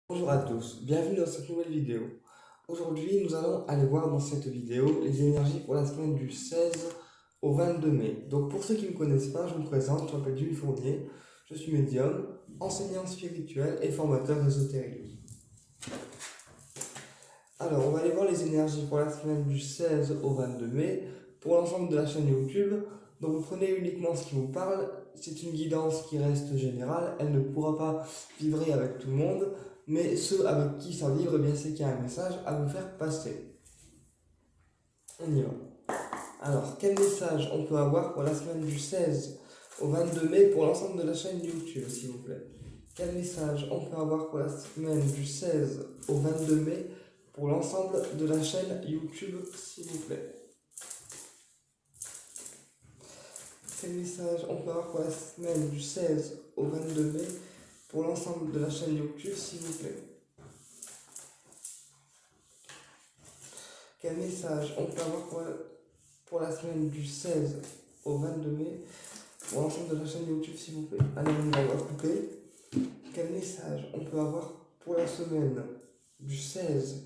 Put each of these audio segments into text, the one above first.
Bonjour à tous, bienvenue dans cette nouvelle vidéo. Aujourd'hui, nous allons aller voir dans cette vidéo les énergies pour la semaine du 16 au 22 mai. Donc pour ceux qui ne me connaissent pas, je me présente, je m'appelle Jules Fournier, je suis médium, enseignant spirituel et formateur ésotérique. Alors, on va aller voir les énergies pour la semaine du 16 au 22 mai pour l'ensemble de la chaîne YouTube. Donc vous prenez uniquement ce qui vous parle, c'est une guidance qui reste générale, elle ne pourra pas vibrer avec tout le monde, mais ceux avec qui ça vibre, eh bien c'est qu'il y a un message à vous faire passer. On y va. Alors, quel message on peut avoir pour la semaine du 16 au 22 mai pour l'ensemble de la chaîne YouTube, s'il vous plaît? Quel message on peut avoir pour la semaine du 16 au 22 mai pour l'ensemble de la chaîne YouTube, s'il vous plaît? Quel message on peut avoir pour la semaine du 16 au 22 mai pour l'ensemble de la chaîne YouTube, s'il vous plaît? Quel message on peut avoir pour la semaine du 16 au 22 mai pour l'ensemble de la chaîne YouTube, s'il vous plaît? Allez, on va couper. Quel message on peut avoir pour la semaine du 16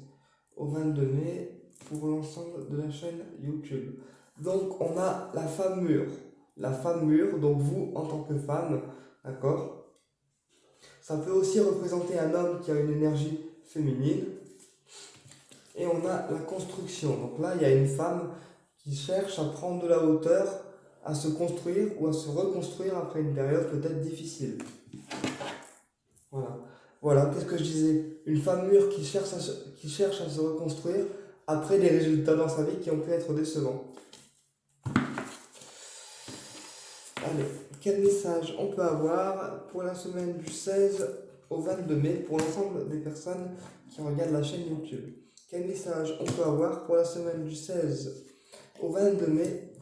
au 22 mai pour l'ensemble de la chaîne YouTube? Donc, on a la femme mûre. La femme mûre, donc vous en tant que femme, d'accord? Ça peut aussi représenter un homme qui a une énergie féminine. Et on a la construction. Donc là, il y a une femme qui cherche à prendre de la hauteur, à se construire ou à se reconstruire après une période peut-être difficile. Voilà, qu'est-ce que je disais? Une femme mûre qui cherche à se reconstruire après des résultats dans sa vie qui ont pu être décevants. Allez, quel message on peut avoir pour la semaine du 16 au 22 mai pour l'ensemble des personnes qui regardent la chaîne YouTube? Quel message on peut avoir pour la semaine du 16 au 22 mai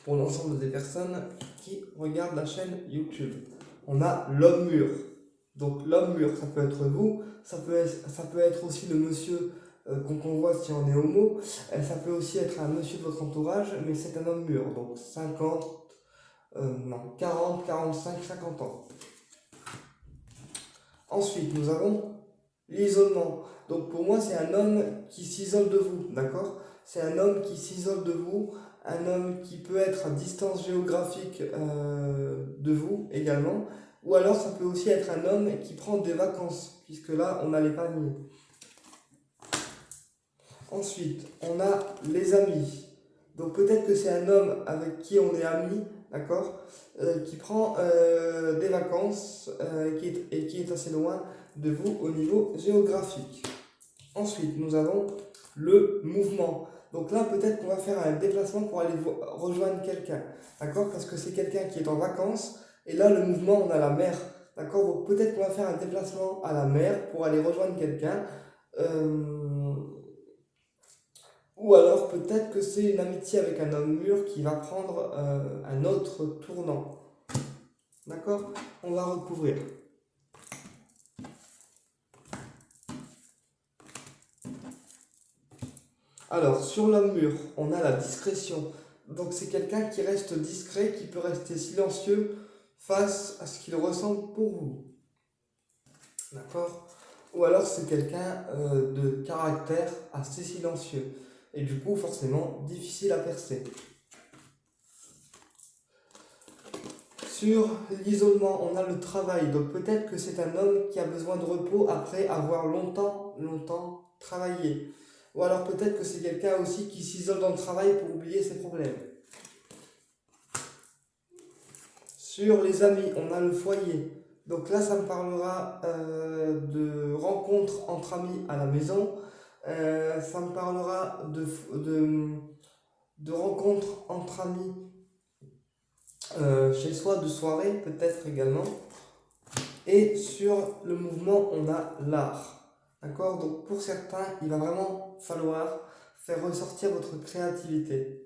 pour l'ensemble des personnes qui regardent la chaîne YouTube? On a l'homme mûr. Donc l'homme mûr, ça peut être vous, ça peut être aussi le monsieur qu'on voit si on est homo, ça peut aussi être un monsieur de votre entourage, mais c'est un homme mûr, donc 40, 45, 50 ans. Ensuite, nous avons l'isolement. Donc pour moi, c'est un homme qui s'isole de vous, d'accord? C'est un homme qui s'isole de vous, un homme qui peut être à distance géographique de vous également, ou alors ça peut aussi être un homme qui prend des vacances, puisque là, on a les palmiers. Ensuite, on a les amis. Donc peut-être que c'est un homme avec qui on est ami, d'accord, qui prend des vacances et qui est assez loin de vous au niveau géographique. Ensuite, nous avons le mouvement. Donc là, peut-être qu'on va faire un déplacement pour aller rejoindre quelqu'un, d'accord, parce que c'est quelqu'un qui est en vacances, et là, le mouvement, on a la mer, d'accord, donc peut-être qu'on va faire un déplacement à la mer pour aller rejoindre quelqu'un. Ou alors peut-être que c'est une amitié avec un homme mûr qui va prendre un autre tournant. D'accord? On va recouvrir. Alors, sur l'homme mûr, on a la discrétion. Donc c'est quelqu'un qui reste discret, qui peut rester silencieux face à ce qu'il ressent pour vous. D'accord? Ou alors c'est quelqu'un de caractère assez silencieux. Et du coup, forcément, difficile à percer. Sur l'isolement, on a le travail. Donc peut-être que c'est un homme qui a besoin de repos après avoir longtemps travaillé. Ou alors peut-être que c'est quelqu'un aussi qui s'isole dans le travail pour oublier ses problèmes. Sur les amis, on a le foyer. Donc là, ça me parlera de rencontres entre amis à la maison. Ça me parlera de rencontres entre amis chez soi, de soirée peut-être également. Et sur le mouvement, on a l'art. D'accord? Donc pour certains, il va vraiment falloir faire ressortir votre créativité.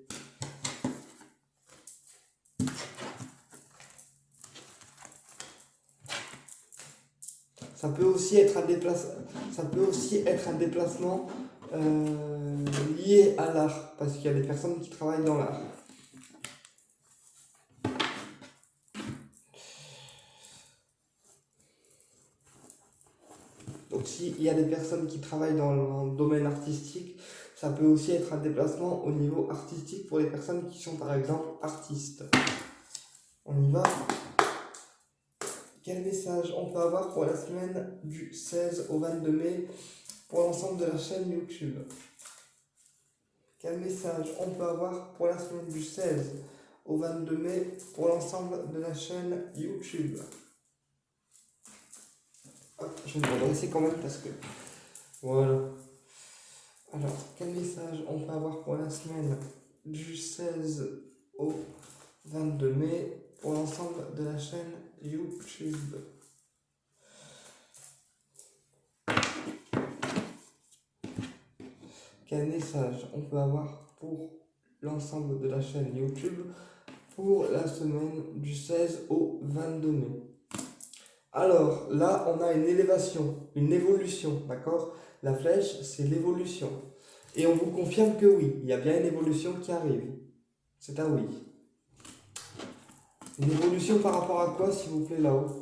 Ça peut aussi être un déplacement lié à l'art, parce qu'il y a des personnes qui travaillent dans l'art. Donc s'il y a des personnes qui travaillent dans le domaine artistique, ça peut aussi être un déplacement au niveau artistique pour les personnes qui sont par exemple artistes. On y va. Quel message on peut avoir pour la semaine du 16 au 22 mai pour l'ensemble de la chaîne YouTube? Quel message on peut avoir pour la semaine du 16 au 22 mai pour l'ensemble de la chaîne YouTube? Hop, je vais me redresser quand même parce que... Voilà. Alors, quel message on peut avoir pour la semaine du 16 au 22 mai pour l'ensemble de la chaîne YouTube? Quel message on peut avoir pour l'ensemble de la chaîne YouTube pour la semaine du 16 au 22 mai? Alors, là, on a une élévation, une évolution, d'accord? La flèche, c'est l'évolution. Et on vous confirme que oui, il y a bien une évolution qui arrive. C'est un oui. Une évolution par rapport à quoi, s'il vous plaît, là-haut?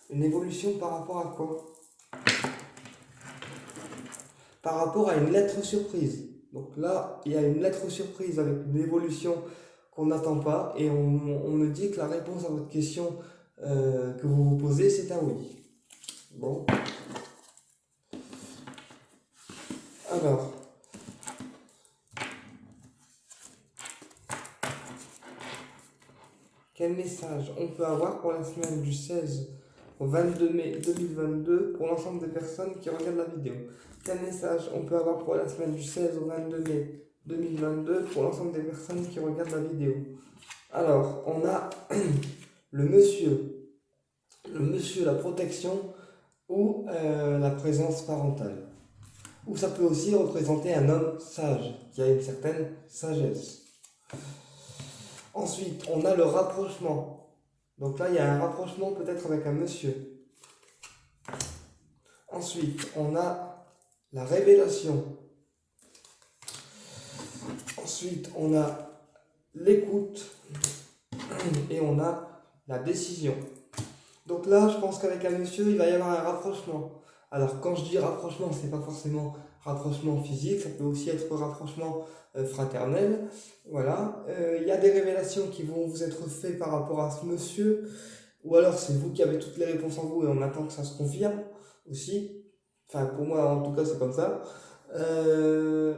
Une évolution par rapport à quoi? Par rapport à une lettre surprise. Donc là, il y a une lettre surprise avec une évolution qu'on n'attend pas et on me dit que la réponse à votre question que vous vous posez, c'est un oui. Bon. Alors. Quel message on peut avoir pour la semaine du 16 au 22 mai 2022 pour l'ensemble des personnes qui regardent la vidéo? Quel message on peut avoir pour la semaine du 16 au 22 mai 2022 pour l'ensemble des personnes qui regardent la vidéo? Alors, on a le monsieur, la protection ou la présence parentale. Ou ça peut aussi représenter un homme sage, qui a une certaine sagesse. Ensuite, on a le rapprochement. Donc là, il y a un rapprochement peut-être avec un monsieur. Ensuite, on a la révélation. Ensuite, on a l'écoute. Et on a la décision. Donc là, je pense qu'avec un monsieur, il va y avoir un rapprochement. Alors, quand je dis rapprochement, c'est pas forcément rapprochement physique, ça peut aussi être rapprochement fraternel. Voilà. Il y a des révélations qui vont vous être faites par rapport à ce monsieur, ou alors c'est vous qui avez toutes les réponses en vous et on attend que ça se confirme aussi. Enfin, pour moi, en tout cas, c'est comme ça.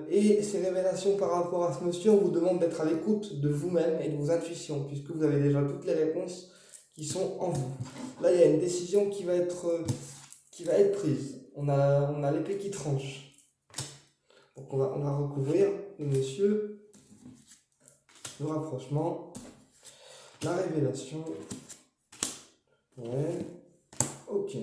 Et ces révélations par rapport à ce monsieur, on vous demande d'être à l'écoute de vous-même et de vos intuitions, puisque vous avez déjà toutes les réponses qui sont en vous. Là, il y a une décision qui va être prise. On a l'épée qui tranche. Donc on va recouvrir le monsieur, le rapprochement, la révélation. Ouais. Ok.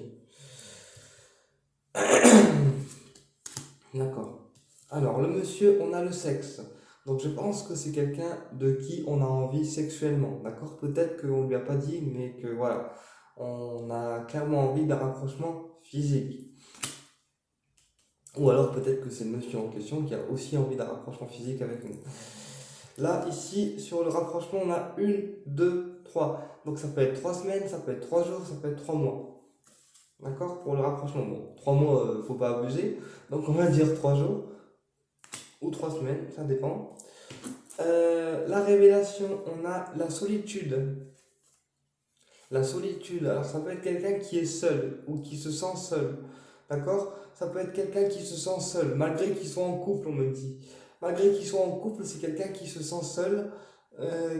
D'accord. Alors, le monsieur, on a le sexe. Donc, je pense que c'est quelqu'un de qui on a envie sexuellement. D'accord? Peut-être qu'on ne lui a pas dit, mais que voilà. On a clairement envie d'un rapprochement physique. Ou alors, peut-être que c'est le monsieur en question qui a aussi envie d'un rapprochement physique avec nous. Là, ici, sur le rapprochement, on a 1, 2, 3. Donc, ça peut être 3 semaines, ça peut être 3 jours, ça peut être 3 mois. D'accord? Pour le rapprochement. Bon, 3 mois, faut pas abuser. Donc, on va dire 3 jours. Ou 3 semaines, ça dépend. La révélation, on a la solitude. La solitude, alors ça peut être quelqu'un qui est seul ou qui se sent seul. D'accord? Ça peut être quelqu'un qui se sent seul, malgré qu'il soit en couple, on me dit. Malgré qu'il soit en couple, c'est quelqu'un qui se sent seul,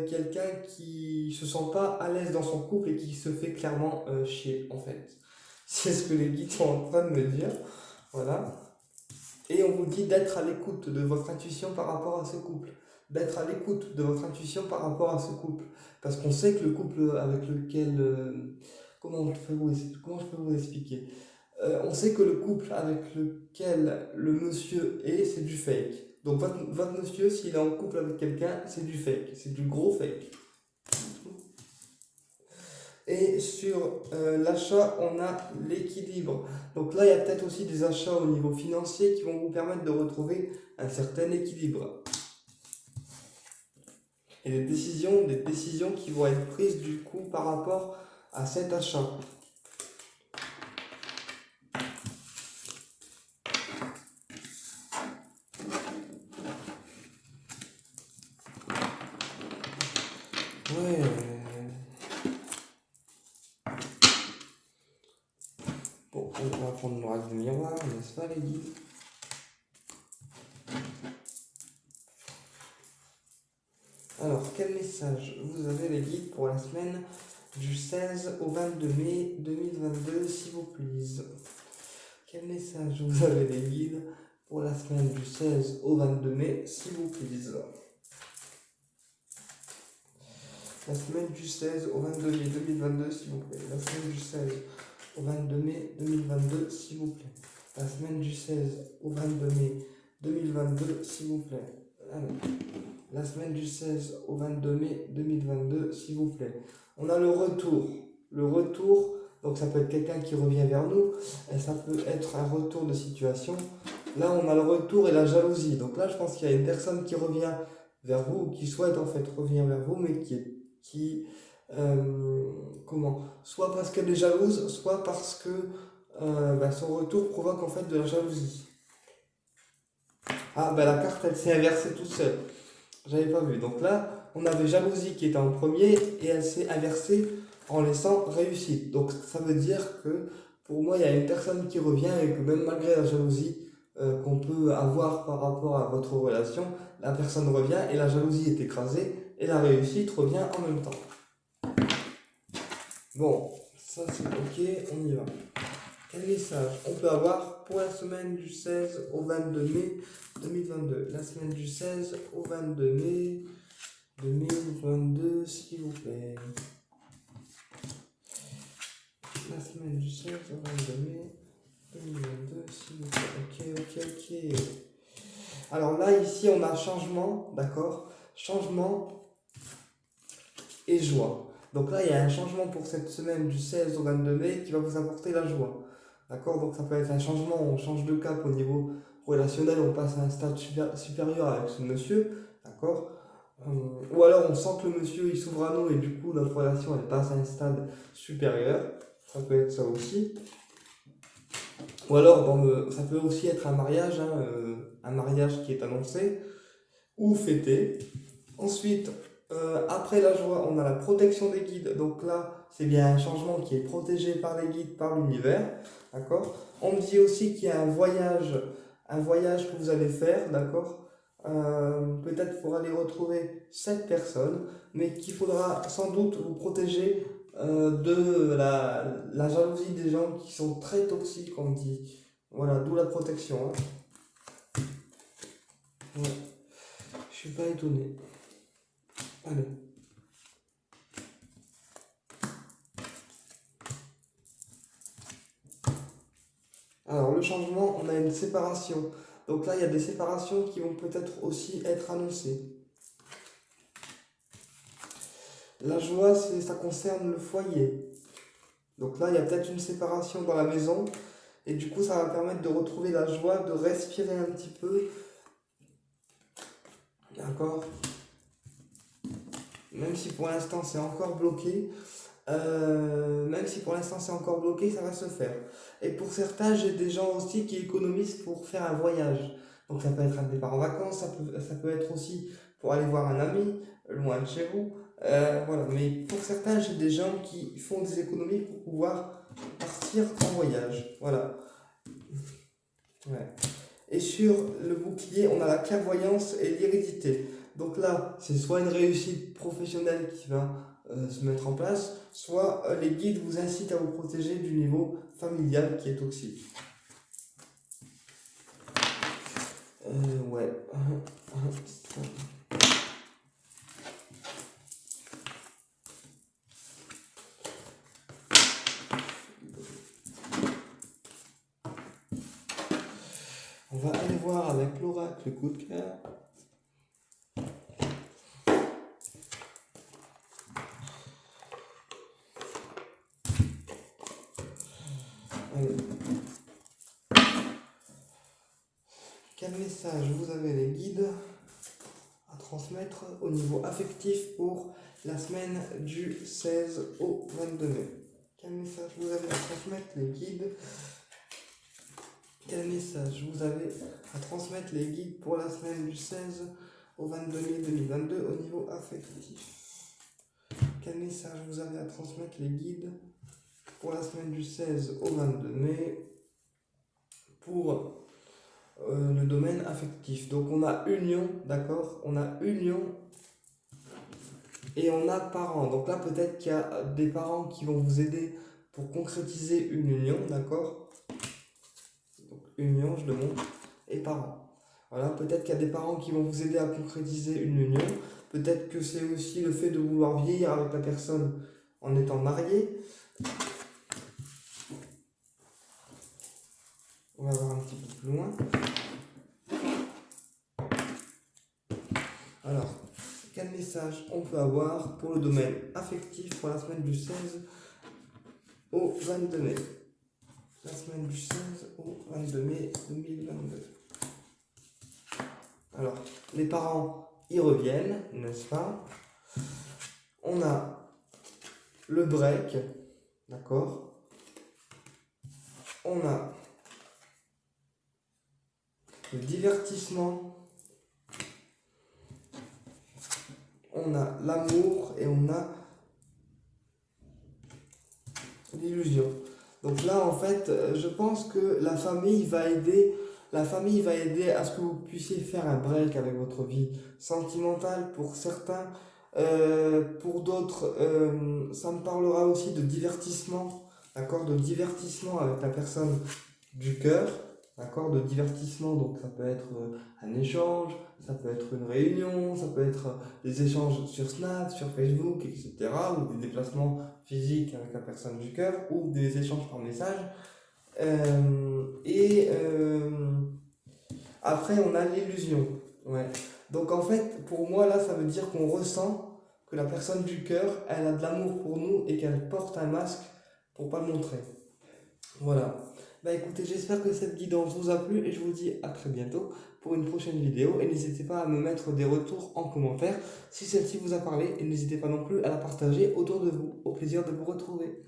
quelqu'un qui se sent pas à l'aise dans son couple et qui se fait clairement chier, en fait. C'est ce que les guides sont en train de me dire. Voilà. Et on vous dit d'être à l'écoute de votre intuition par rapport à ce couple. D'être à l'écoute de votre intuition par rapport à ce couple. Parce qu'on sait que le couple avec lequel... comment je peux vous expliquer? On sait que le couple avec lequel le monsieur est, c'est du fake. Donc votre monsieur, s'il est en couple avec quelqu'un, c'est du fake. C'est du gros fake. Et sur l'achat, on a l'équilibre. Donc là, il y a peut-être aussi des achats au niveau financier qui vont vous permettre de retrouver un certain équilibre. Et des décisions qui vont être prises du coup par rapport à cet achat. Ouais. Bon, on va prendre le règle de miroir, n'est-ce pas les guides? Alors, quel message vous avez les guides pour la semaine du 16 au 22 mai 2022, s'il vous plaît? Quel message vous avez les guides pour la semaine du 16 au 22 mai, s'il vous plaît? La semaine du 16 au 22 mai 2022, s'il vous plaît. La semaine du 16 au 22 mai 2022, s'il vous plaît. La semaine du 16 au 22 mai 2022, s'il vous plaît. Allez. La semaine du 16 au 22 mai 2022, s'il vous plaît. On a le retour. Le retour, donc ça peut être quelqu'un qui revient vers nous, et ça peut être un retour de situation. Là, on a le retour et la jalousie. Donc là, je pense qu'il y a une personne qui revient vers vous, ou qui souhaite en fait revenir vers vous, mais soit parce qu'elle est jalouse, soit parce que son retour provoque en fait de la jalousie. Ah, la carte, elle s'est inversée toute seule. J'avais pas vu. Donc là, on avait jalousie qui était en premier et elle s'est inversée en laissant réussite. Donc ça veut dire que pour moi, il y a une personne qui revient et que même malgré la jalousie qu'on peut avoir par rapport à votre relation, la personne revient et la jalousie est écrasée et la réussite revient en même temps. Bon, ça c'est ok, on y va. Quel message on peut avoir pour la semaine du 16 au 22 mai 2022? La semaine du 16 au 22 mai 2022, s'il vous plaît. La semaine du 16 au 22 mai 2022, s'il vous plaît. Ok. Alors là, ici, on a changement, d'accord? Changement et joie. Donc là, il y a un changement pour cette semaine du 16 au 22 mai qui va vous apporter la joie. D'accord? Donc ça peut être un changement, on change de cap au niveau relationnel, on passe à un stade supérieur avec ce monsieur. D'accord? Ou alors on sent que le monsieur il s'ouvre à nous et du coup notre relation elle passe à un stade supérieur. Ça peut être ça aussi. Ou alors ça peut aussi être un mariage qui est annoncé ou fêté. Ensuite, après la joie, on a la protection des guides. Donc là, c'est bien un changement qui est protégé par les guides, par l'univers. D'accord? On me dit aussi qu'il y a un voyage que vous allez faire, d'accord? Peut-être pour aller retrouver cette personne, mais qu'il faudra sans doute vous protéger de la jalousie des gens qui sont très toxiques, on me dit. Voilà, d'où la protection. Hein. Ouais. Je suis pas étonné. Allez. Alors, le changement, on a une séparation. Donc là, il y a des séparations qui vont peut-être aussi être annoncées. La joie, ça concerne le foyer. Donc là, il y a peut-être une séparation dans la maison. Et du coup, ça va permettre de retrouver la joie, de respirer un petit peu. D'accord? Même si pour l'instant, c'est encore bloqué. Ça va se faire. Et pour certains, j'ai des gens aussi qui économisent pour faire un voyage. Donc ça peut être un départ en vacances, ça peut être aussi pour aller voir un ami, loin de chez vous. Voilà. Mais pour certains, j'ai des gens qui font des économies pour pouvoir partir en voyage. Voilà. Ouais. Et sur le bouclier, on a la clairvoyance et l'hérédité. Donc là, c'est soit une réussite professionnelle qui va se mettre en place, soit les guides vous incitent à vous protéger du niveau familial qui est toxique. Ouais. On va aller voir avec l'oracle coup de cœur. Allez. Quel message vous avez les guides à transmettre au niveau affectif pour la semaine du 16 au 22 mai? Quel message vous avez à transmettre les guides? Quel message vous avez à transmettre les guides pour la semaine du 16 au 22 mai 2022 au niveau affectif? quel message vous avez à transmettre les guides pour la semaine du 16 au 22 mai pour le domaine affectif. Donc on a union, d'accord? On a union et on a parents. Donc là peut-être qu'il y a des parents qui vont vous aider pour concrétiser une union, d'accord? Donc union, je le montre, et parents. Voilà, peut-être qu'il y a des parents qui vont vous aider à concrétiser une union. Peut-être que c'est aussi le fait de vouloir vieillir avec la personne en étant marié. On va voir un petit peu plus loin. Alors, quel message on peut avoir pour le domaine affectif pour la semaine du 16 au 22 mai? La semaine du 16 au 22 mai 2022. Alors, les parents y reviennent, n'est-ce pas? On a le break, d'accord? On a le divertissement, on a l'amour et on a l'illusion. Donc là, en fait, je pense que la famille va aider à ce que vous puissiez faire un break avec votre vie sentimentale pour certains. Pour d'autres, ça me parlera aussi de divertissement, d'accord, de divertissement avec la personne du cœur, d'accord, de divertissement. Donc ça peut être un échange, ça peut être une réunion, ça peut être des échanges sur Snap, sur Facebook, etc., ou des déplacements physiques avec la personne du cœur, ou des échanges par message. Après, on a l'illusion. Ouais. Donc en fait, pour moi, là, ça veut dire qu'on ressent que la personne du cœur, elle a de l'amour pour nous et qu'elle porte un masque pour pas le montrer. Voilà. Bah écoutez, j'espère que cette guidance vous a plu et je vous dis à très bientôt pour une prochaine vidéo. Et n'hésitez pas à me mettre des retours en commentaire si celle-ci vous a parlé et n'hésitez pas non plus à la partager autour de vous. Au plaisir de vous retrouver.